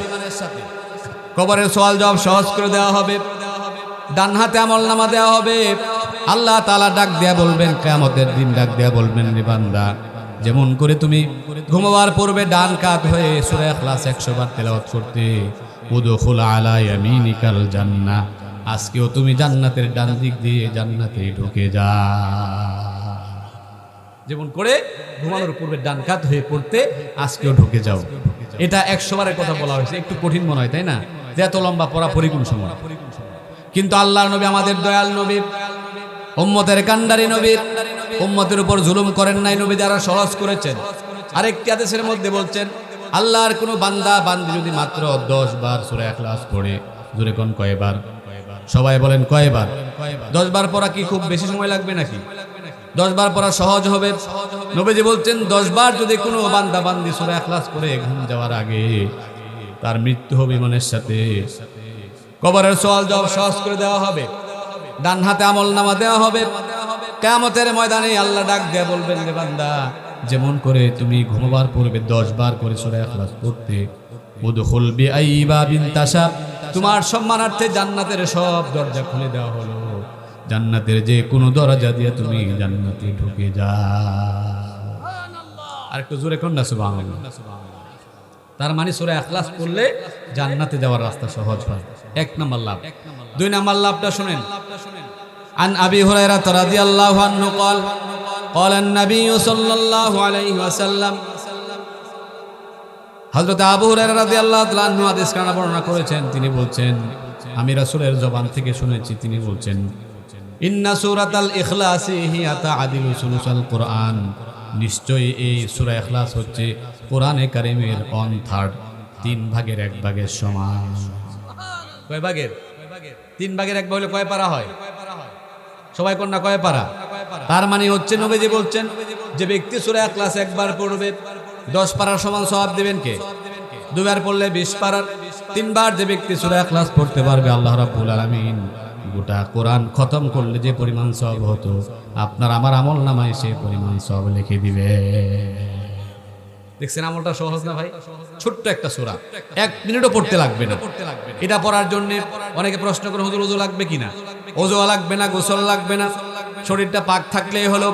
Speaker 1: কবরের সওয়াল জবাব সহজ করে দেওয়া হবে, ডান হাতে আমলনামা দেওয়া হবে। আল্লাহ তাআলা ডাক দেয়া বলবেন, কিয়ামতের দিন ডাক দেয়া বলবেন, রে বান্দা, যেমন করে তুমি ঘুমাবার পূর্বে ডান কাত হয়ে সূরা ইখলাস 100 বার তেলাওয়াত করতে, উদখুল আলা ইয়ামিনিকাল জান্নাহ, আজকেও তুমি জান্নাতের ডান দিক দিয়ে জান্নাতে ঢুকে যা। যেমন করে ঘুমানোর পূর্বে ডান কাত হয়ে পড়তে, আজকেও ঢুকে যাও। এটা 100 বারের কথা বলা হয়েছে, একটু কঠিন মনে হয়, তাই না? যে এত লম্বা পড়া পরিপূর্ণ সময়। কিন্তু আল্লাহর নবী, আমাদের দয়াল নবী, উম্মতের কান্ডারি নবী, উম্মতের উপর জুলুম করেন নাই, নবী যারা সহজ করেছেন। আরেকটি হাদিসের মধ্যে বলছেন, আল্লাহর কোনো বান্দা বান্দি যদি মাত্র 10 বার সূরা ইখলাস পড়ে, জোরে কোন কয়বার? সবাই বলেন কয়বার? 10 বার পড়া কি খুব বেশি সময় লাগবে নাকি? 10 বার পড়া সহজ হবে। নবীজি বলছেন, 10 বার যদি কোনো বান্দা বান্দি সূরা ইখলাস পড়ে ঘুম যাওয়ার আগে, তার মৃত্যু হবে ইমানের সাথে। কবরের সওয়াল জবাব সহজ করে দেওয়া হবে, ডান হাতে আমলনামা দেওয়া হবে। কিয়ামতের ময়দানে আল্লাহ ডাক দিয়ে বলবেন, রে বান্দা, যেমন করে তুমি ঘুমাবার পূর্বে 10 বার করে সূরা ইখলাস পড়তে, উদখুল বিআইয়ি বাবিন তাশা, তোমার সম্মানার্থে জান্নাতের সব দরজা খুলে দেওয়া হলো, জান্নাতের যে কোনো দরজা দিয়ে তুমি জান্নাতে ঢুকে যাও। আর একটু জোরে কোন না সুবহানাল্লাহ। তার মানে সূরা ইখলাস পড়লে জান্নাতে যাওয়ার রাস্তা সহজ হয়। 1 নাম্বার লাভ। 2 নাম্বার লাভটা শুনেন। আন আবি হুরায়রা রাদিয়াল্লাহু আনহু قال قال النبي صلى الله عليه وسلم, হযরত আবু হুরায়রা রাদিয়াল্লাহু তাআলা আনহু হাদিস কানা বর্ণনা করেছেন। তিনি বলছেন, আমি রাসূলের জবান থেকে শুনেছি, তিনি বলছেন, ইন্না সূরাতাল ইখলাসি হিয়া তা'দিলু সুলুসাল কুরআন, নিশ্চয়ই এই সূরা ইখলাস হচ্ছে কোরআনে কারীমের 1/3, 3 ভাগের 1 ভাগের সমান। কয় ভাগের? 3 ভাগের 1 ভাগ হলে কয় পারা হয়? সবাই কোন না কয় পারা? তার মানে হচ্ছে নবীজি বলছেন, যে ব্যক্তি সূরা ইখলাস একবার পড়বে 10 পারার সমান সওয়াব দিবেন কে? 2 বার পড়লে 20 পারার। 3 বার যে ব্যক্তি সূরা ইখলাস পড়তে পারবে, আল্লাহ রাব্বুল আলামিন গোটা কোরআন খতম করলে যে পরিমাণ সওয়াব হতো, আপনার আমার আমল নামায় সেই পরিমাণ সওয়াব লিখে দিবে। দেখছেন আমলটা সহজ না ভাই? ছোট্ট একটা সূরা, 1 মিনিটও পড়তে লাগবে না। এটা পড়ার জন্য অনেকে প্রশ্ন করে, হুজুর ওযু লাগবে কিনা? ওযু লাগবে না, গোসল লাগবে না, শরীরটা পাক থাকলেই হলো।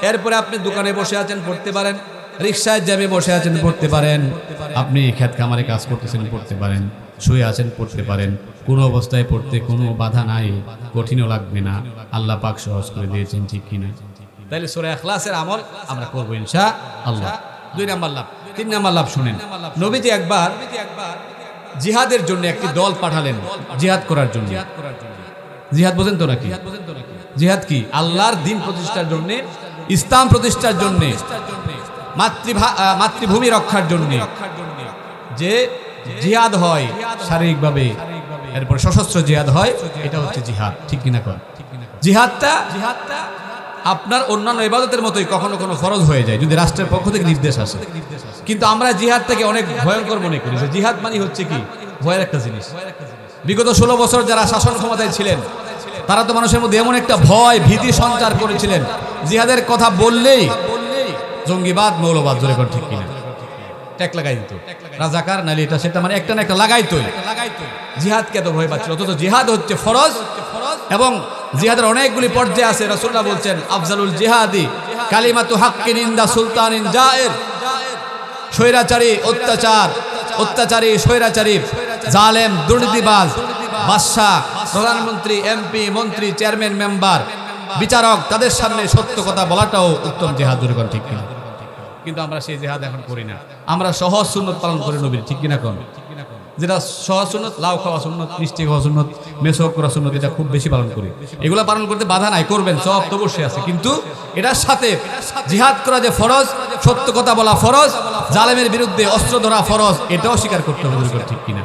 Speaker 1: এরপরে আপনি দোকানে বসে আছেন, পড়তে পারেন। রিকশায় জ্যামে বসে আছেন, পড়তে পারেন। আপনি ক্ষেত খামারে কাজ করতেছেন, পড়তে পারেন। শুয়ে আছেন, পড়তে পারেন। কোনো অবস্থায় পড়তে কোনো বাধা নাই, কঠিনও লাগবে না। আল্লাহ পাক সহজ করে দিয়েছেন, ঠিক কিনা? তাইলে সূরা ইখলাসের আমল আমরা করব ইনশাআল্লাহ। 2 নাম্বার লাভ। 3 নাম্বার লাভ শুনেন। নবীজি একবার জিহাদের জন্য একটি দল পাঠালেন, জিহাদ করার জন্য। জিহাদ বোঝেন তো নাকি? জিহাদ কি? আল্লাহর দ্বীন প্রতিষ্ঠার জন্য, ইসলাম প্রতিষ্ঠার জন্য, মাতৃভূমি রক্ষার জন্য যে জিহাদ হয় শারীরিকভাবে, এরপর সশস্ত্র জিহাদ হয়, এটা হচ্ছে জিহাদ, ঠিক কিনা? কর জিহাদটা আপনার অন্যান্য ইবাদতের মতোই কখনো কোনো ফরজ হয়ে যায় যদি রাষ্ট্রের পক্ষ থেকে নির্দেশ আসে। কিন্তু আমরা জিহাদটাকে অনেক ভয়ঙ্কর মনে করি, যে জিহাদ মানে হচ্ছে কি ভয়ের একটা জিনিস। বিগত 16 বছর যারা শাসন ক্ষমতায় ছিলেন, তারা তো মানুষের মধ্যে এমন একটা ভয় ভীতি সঞ্চার করেছিলেন, জিহাদের কথা বললেই জঙ্গিবাদ, মৌলবাদ, জোরে কর ঠিক কিনা, ট্যাগ লাগাই দিত। রাজাকার নালি এটা সেটা, মানে একটা না একটা লাগাইতোই। জিহাদকে এত ভয় পাচ্ছিল, অথচ জিহাদ হচ্ছে ফরজ। এবং জিহাদের অনেকগুলি পর্যায়ে আছে। রাসূলুল্লাহ বলছেন, আফজালুল জিহাদি কালিমাতু হাক্কিন ইনদা সুলতানিন জায়ের, স্বৈরাচারী, অত্যাচারী, স্বৈরাচারী, জালেম, দুর্নীতিবাজ, বাদশা, প্রধানমন্ত্রী, এমপি, মন্ত্রী, চেয়ারম্যান, মেম্বার, বিচারক, তাদের সামনে সত্য কথা বলাটাও উত্তম জিহাদ, জোরে কর ঠিক কিনা? কিন্তু আমরা সেই জিহাদ এখন করি না। আমরা সহজ সুন্নত পালন করি নবীর, ঠিক কিনা? কোন যেটা সহজ সুন্নত, লাউ খাওয়া সুন্নত, মিষ্টি খাওয়া সুন্নত, মেসওয়াক করা সুন্নত, এটা খুব বেশি পালন করি। এগুলো পালন করতে বাধা নাই, করবেন, সওয়াব তো অবশ্যই আছে। কিন্তু এটার সাথে জিহাদ করা যে ফরজ, সত্য কথা বলা ফরজ, জালেমের বিরুদ্ধে অস্ত্র ধরা ফরজ, এটাও স্বীকার করতে হবে, ঠিক কিনা?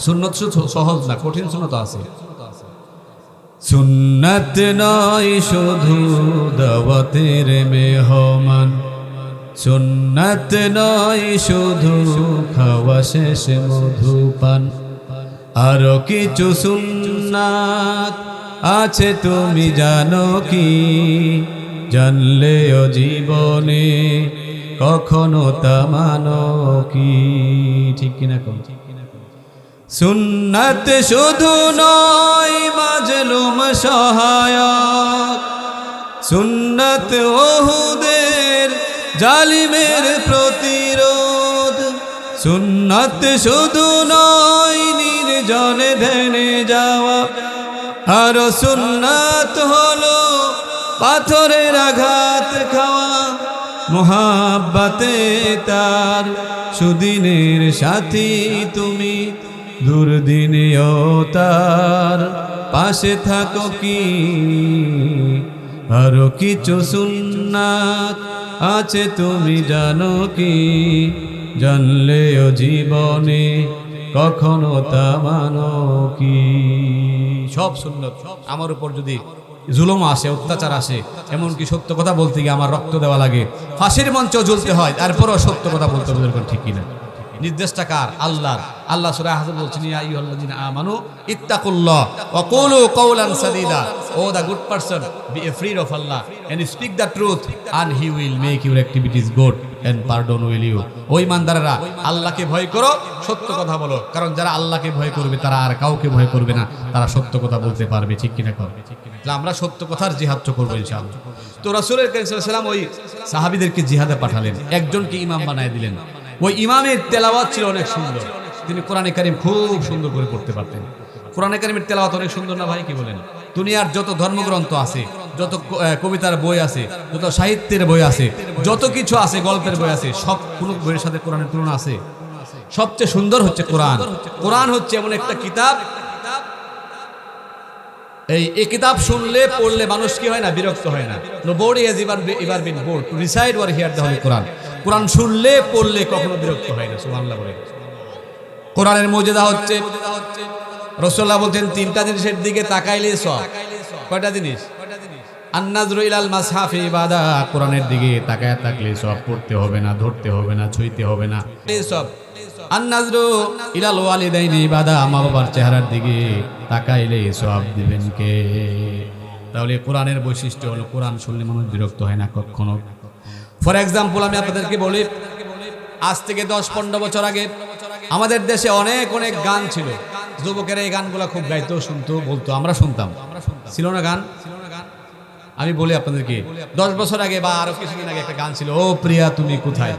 Speaker 1: সুন্নত সহজ না, কঠিন সুন্নত আছে। সুন্নত নয় শুধু দাওয়াতের মেহমান, সুন্নত নয় শুধু খাওয়া শেষ মধুপান, আরো কিছু সুন্নাত আছে তুমি জানো কি? জানলেও জীবনে কখনো তা মানো কি, ঠিক কিনা? সুন্নাত শুধু নয় মাজলুম সহায়ক, সুন্নাত ওহুদের জালিমের প্রতিরোধ, সুন্নাত শুধু নয় নির্জনে ধ্যানে যাওয়া, আর সুন্নাত হলো পাথরের আঘাত খাওয়া, মুহাব্বতে তার সুদিনের সাথী তুমি, দুর্দিনেও তার পাশে থাকো কি? আরো কিছু সুন্নাত আছে তুমি জানো কি? জানলেও জীবনে কখনো তা মানো কি? সব সুন্নত। আমার উপর যদি জুলুম আসে, অত্যাচার আসে, এমনকি সত্য কথা বলতে গিয়ে আমার রক্ত দেওয়া লাগে, ফাঁসির মঞ্চেও ঝুলতে হয়, তারপরও সত্য কথা বলতে হবে, ঠিক কিনা? নির্দেশটা কার? আল্লাহর। আল্লাহ সূরা আহজাব বলছেন, ইয়া আইয়ুহাল্লাযীনা আমানু ইত্তাকুল্লাহ ওয়া কুলু কাওলান সাদীদা। O the good person, be afraid of Allah and speak the truth and he will make your activities good and pardon will you. ও ঈমানদাররা, আল্লাহকে ভয় করো, সত্য কথা বলো, কারণ যারা আল্লাহকে ভয় করবে তারা আর কাউকে ভয় করবে না, তারা সত্য কথা বলতে পারবে। ঠিক কিনা করবে? আমরা সত্য কথার জিহাদ করবো ইনশাআল্লাহ। তো রাসূলের কারীম সাল্লাল্লাহু আলাইহি ওয়াসাল্লাম ওই সাহাবীদেরকে জিহাদে পাঠালেন, একজনকে ইমাম বানায় দিলেন। ওই ইমামের তেলাওয়াত ছিল অনেক সুন্দর, তিনি কোরআনে কারীম খুব সুন্দর করে পড়তে পারতেন। কোরআনে কারীমের তেলাওয়াত অনেক সুন্দর না ভাই, কি বলেন? দুনিয়ার যত ধর্মগ্রন্থ আছে, যত কবিতার বই আছে, যত সাহিত্যের বই আছে, যত কিছু আছে, গল্পের বই আছে, সব কোনো বইয়ের সাথে কোরআনের তুলনা আছে? সবচেয়ে সুন্দর হচ্ছে কোরআন। কোরআন হচ্ছে এমন একটা কিতাব, এই কিতাব শুনলে পড়লে মানুষ কি হয় না? বিরক্ত হয় না। Nobody has ever been bored to recite or hear the Holy Quran. কোরআন শুনলে পড়লে কখনো বিরক্ত হয় না। সুবহানাল্লাহ বলে। কোরআনের মর্যাদা হচ্ছে, রাসূলুল্লাহ বলছেন, তিনটা জিনিসের দিকে তাকাইলে সওয়াব। কয়টা জিনিস? আন-নাযরু ইলাল মাসহাফি ইবাদা, কোরআনের দিকে তাকায় থাকলে সওয়াব, পড়তে হবে না, ধরতে হবে না, ছুঁইতে হবে না, এই সব। আন-নাযরু ইলাল ওয়ালিদাইনি ইবাদা, মা বাবার চেহারার দিকে তাকাইলে সওয়াব দিবেন কে? তাহলে কোরআনের বৈশিষ্ট্য হলো কোরআন শুনলে মানুষ বিরক্ত হয় না কখনো। ফর এক্সাম্পল আমি আপনাদেরকে বলি, আজ থেকে 10-15 বছর আগে আমাদের দেশে অনেক অনেক গান ছিল। যুবকেরা এই গানগুলো খুব গাইতো, শুনতো, বলতো, আমরা শুনতাম। ছিল না গান? আমি বলি আপনাদেরকে, 10 বছর আগে বা আরো কিছুদিন আগে একটা গান ছিল, ও প্রিয়া তুমি কোথায়,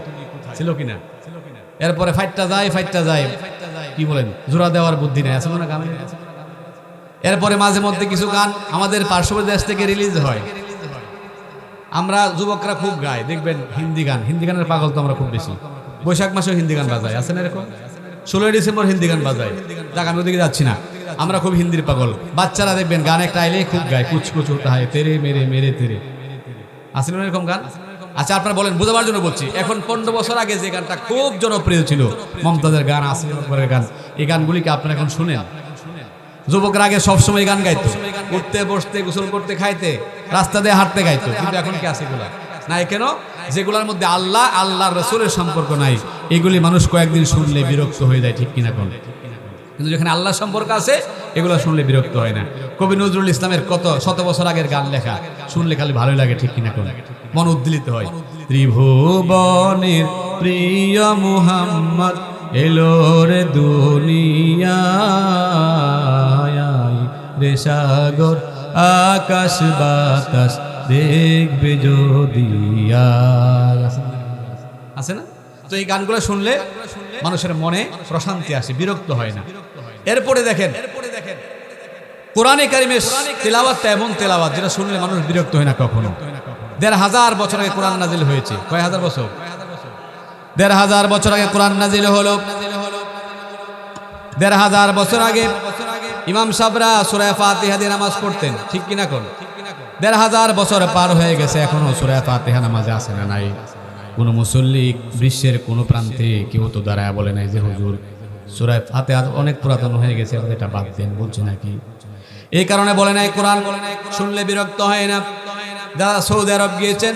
Speaker 1: ছিল কিনা? এরপরে ফাইটটা যায়, কি বলেন, জোড়া দেওয়ার বুদ্ধি নেই, আছে না গানে? এরপরে মাঝে মধ্যে কিছু গান আমাদের পার্শ্ববর্তী দেশ থেকে রিলিজ হয়, আমরা যুবকরা খুব গাই। দেখবেন হিন্দি গানের পাগল তো আমরা খুব বেশি। বৈশাখ মাসেও হিন্দি গান বাজায়, আছে না এরকম? 16 ডিসেম্বর হিন্দি গান বাজায়। দেখ, আমি ওদিকে যাচ্ছি না, আমরা খুব হিন্দির পাগল। বাচ্চারা দেখবেন গান একটা আইলে খুব গায়, কুচ কুচ হোতা হ্যায়, তেরে মেরে মেরে তেরে, আছে না এরকম গান? আচ্ছা, আপনারা বলেন, বোঝাবার জন্য বলছি। এখন 15 বছর আগে যে গানটা খুব জনপ্রিয় ছিল, মমতাজের গান, আসিফ আকবরের গান, এই গানগুলিকে আপনারা এখন শুনেন? যুবকরা আগে সবসময় গান গাইতো, উঠতে বসতে, গোসল করতে, খাইতে, রাস্তা দিয়ে হাঁটতে গাইতো। কিন্তু এখন কি আছে এগুলা? নাই। কেন? যেগুলোর মধ্যে আল্লাহর রাসূলের সম্পর্ক নাই, এগুলি মানুষ কয়েকদিন শুনলে বিরক্ত হয়ে যায়। ঠিক কিনা কোন? কিন্তু যেখানে আল্লাহর সম্পর্ক আছে, এগুলো শুনলে বিরক্ত হয় না। কবি নজরুল ইসলামের কত শত বছর আগের গান লেখা, শুনলে খালি ভালোই লাগে। ঠিক কিনা কোন? মন উদ্দীলিত হয়। ত্রিভুবনের প্রিয় মুহাম্মদ এলো রে দুনিয়ায়, রে সাগর আকাশ বাতাস দেখবে যদি। আছে না? তো এই গানগুলো শুনলে মানুষের মনে প্রশান্তি আসে, বিরক্ত হয় না। এরপরে দেখেন, কোরআনে কারিমের তেলাওয়াতটা এমন তেলাওয়াত যেটা শুনলে মানুষ বিরক্ত হয় না কখনো। 1500 বছর আগে কোরআন নাজিল হয়েছে। কয় হাজার বছর? 1500 বছর আগে কোরআন নাজিল হলো। 1500 বছর আগে ইমাম সাহেবরা সূরা ফাতিহা দিয়ে নামাজ পড়তেন। ঠিক কিনা কোন? 1500 বছর পার হয়ে গেছে, এখনো সূরা ফাতিহা নামাজে আছে না নাই? কোন মুসল্লি বিশ্বের কোন প্রান্তে কেউ তো দাঁড়ায় বলে নাই যে হুজুর সূরা ফাতিহা অনেক পুরাতন হয়ে গেছে, এটা বাদ দেন, বলছে নাকি? এই কারণে বলে নাই কোরআন শুনলে বিরক্ত হয় না। যারা সৌদি আরব গিয়েছেন,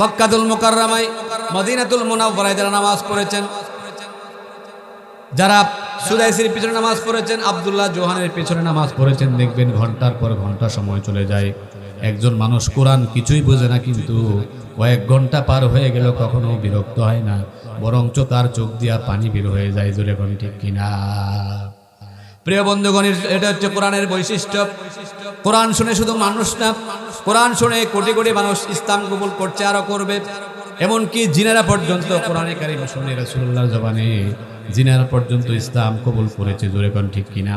Speaker 1: মক্কাতুল মুকাররমায়, মদিনাতুল মুনাওয়ারায় যারা নামাজ পড়েছেন, যারা সুদাইসির পিছনে নামাজ পড়েছেন, আব্দুল্লাহ জোহানের পিছনে নামাজ পড়েছেন, দেখবেন ঘন্টার পর ঘন্টা সময় চলে যায়। একজন মানুষ কোরআন কিছুই বোঝে না, কিন্তু কয়েক ঘন্টা পার হয়ে গেল কখনো বিরক্ত হয় না, বরঞ্চ তার চোখ দিয়া পানি বের হয়ে যায়। জোরে কোন ঠিক কিনা? প্রিয় বন্ধুগণ, এটা হচ্ছে কোরআনের বৈশিষ্ট্য। কোরআন শুনে শুধু মানুষ না, কোরআন শুনে কোটি কোটি মানুষ ইসলাম কবুল করছে, আরো করবে। এমনকি জিনেরা পর্যন্ত কোরআনে কারিম শুনে রাসূলুল্লাহর জবানে জিনেরা পর্যন্ত ইসলাম কবুল করেছে। জোরে কোন ঠিক কিনা?